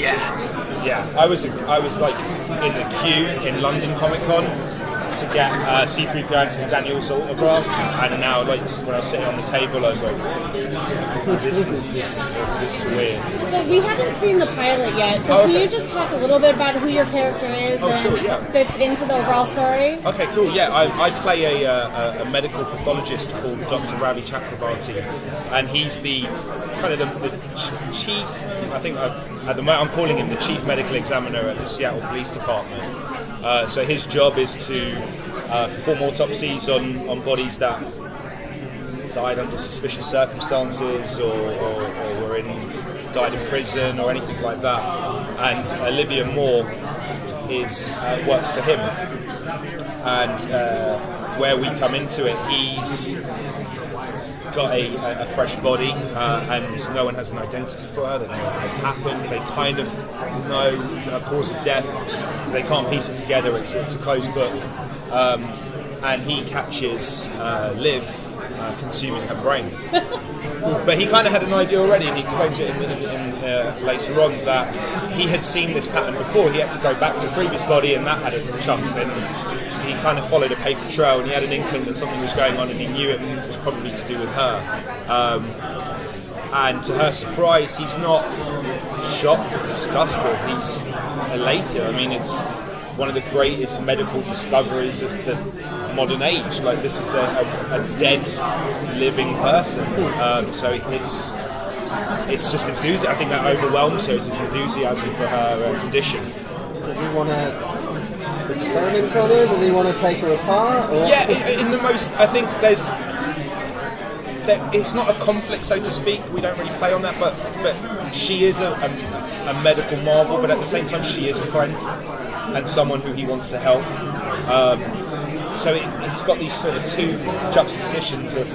Yeah. I was like in the queue in London Comic Con to get C-3PO and Daniel's autograph, and now like when I was sitting on the table, I was like, this is weird. So we haven't seen the pilot yet. So can you just talk a little bit about who your character is and fits into the overall story? Okay, cool. Yeah, I play a medical pathologist called Dr. Ravi Chakrabarti, and he's the kind of the chief. I think at the moment I'm calling him the chief medical examiner at the Seattle Police Department. So his job is to perform autopsies on bodies that died under suspicious circumstances or died in prison or anything like that. And Olivia Moore works for him. And where we come into it, he's got a fresh body and no one has an identity for her. They don't know what happened. They kind of know the cause of death. They can't piece it together. It's a closed book. And he catches Liv consuming her brain. But he kind of had an idea already, and he explains it in later on that he had seen this pattern before. He had to go back to a previous body, and that had a chunk. And he kind of followed a paper trail, and he had an inkling that something was going on, and he knew it was probably to do with her. And to her surprise, he's not shocked or disgusted. He's elated. I mean, it's one of the greatest medical discoveries of the modern age. Like, this is a dead, living person. So it's just enthusiasm. I think that overwhelms her, is this enthusiasm for her condition. Does he want to experiment on her? Does he want to take her apart? Or? Yeah, in the most, I think it's not a conflict, so to speak. We don't really play on that, but she is a medical marvel, but at the same time she is a friend and someone who he wants to help. So he's got these sort of two juxtapositions of,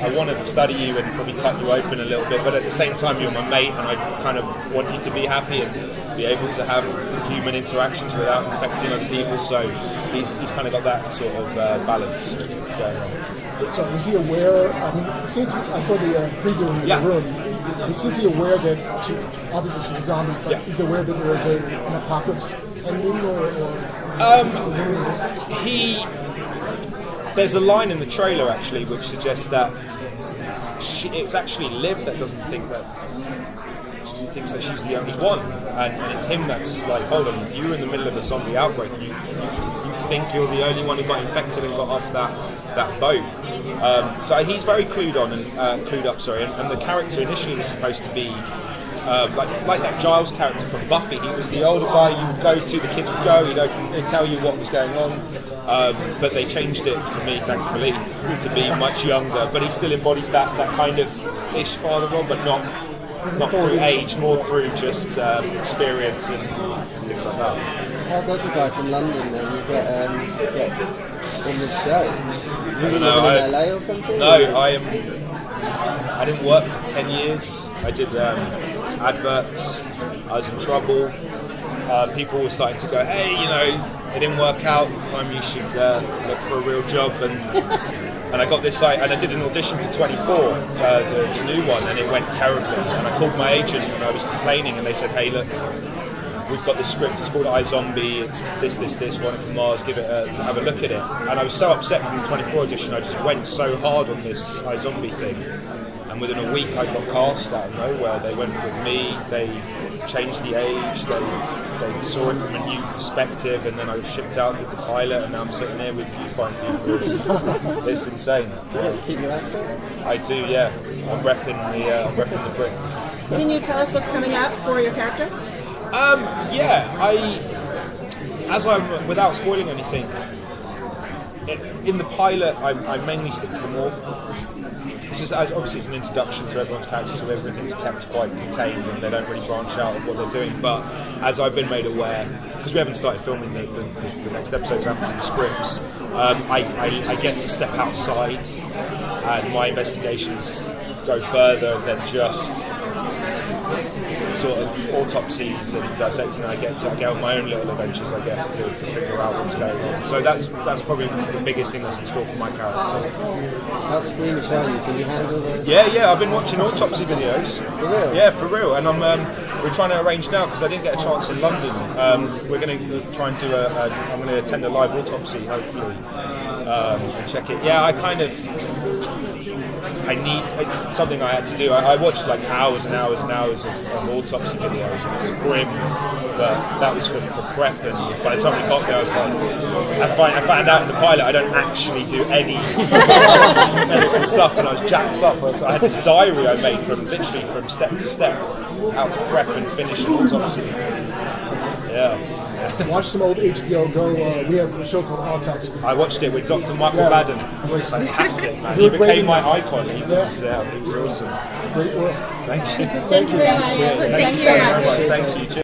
I want to study you and probably cut you open a little bit, but at the same time you're my mate and I kind of want you to be happy and be able to have human interactions without infecting other people. So he's kind of got that sort of balance going on. So is he aware, I mean, since I saw the preview in the room, is he aware that obviously she's a zombie, but he's aware that there was an apocalypse ending There's a line in the trailer actually which suggests that it's actually Liv that doesn't think that, she thinks that she's the only one, and it's him that's like, hold on, you were in the middle of a zombie outbreak, you think you're the only one who got infected and got off that boat. So he's very clued up, and the character initially was supposed to be like that Giles character from Buffy. He was the older guy you would go to, the kids would go, he'd tell you what was going on, but they changed it for me, thankfully, to be much younger, but he still embodies that kind of ish father role, but not through age, more through just experience and things like that. How does a guy from London then get in the show? Were you living in LA or something? No, I didn't work for 10 years. I did adverts. I was in trouble. People were starting to go, hey, it didn't work out. It's time you should look for a real job. And I got this site, and I did an audition for 24, the new one, and it went terribly. And I called my agent, and I was complaining, and they said, hey, look, we've got this script, it's called iZombie, it's this, Veronica Mars, have a look at it. And I was so upset from the 24 audition, I just went so hard on this iZombie thing. And within a week I got cast out of nowhere. They went with me, they changed the age, they saw it from a new perspective, and then I was shipped out, did the pilot, and now I'm sitting here with you fine people. It's insane. Do you get to keep your accent? I do, yeah. I'm repping the Brits. Can you tell us what's coming up for your character? Without spoiling anything, in the pilot, I mainly stick to the morgue. It's just, obviously it's an introduction to everyone's character, so everything's kept quite contained and they don't really branch out of what they're doing. But as I've been made aware, because we haven't started filming the next episodes, I haven't seen the scripts, I get to step outside and my investigations go further than just sort of autopsies and dissecting. I get on my own little adventures, I guess, to figure out what's going on. So that's probably the biggest thing that's in store for my character. How squeamish are you? Can you handle the... Yeah, I've been watching autopsy videos. For real? Yeah, for real. And we're trying to arrange now, because I didn't get a chance in London. We're going to try and do I'm going to attend a live autopsy, hopefully, and check it. Yeah, it's something I had to do. I watched like hours and hours and hours of autopsy videos, and it was grim, but that was for prep, and by the time we got there I was like, I found out in the pilot I don't actually do any medical stuff, and I was jacked up. So I had this diary I made from step to step, how to prep and finish an autopsy. Yeah. Watch some old HBO Go. We have a show called Autopsy. I watched it with Dr. Michael Baden. Fantastic, man. He became my icon. He was awesome. Great work. Thank you. Thank you very much. Thank you very much. Thank you.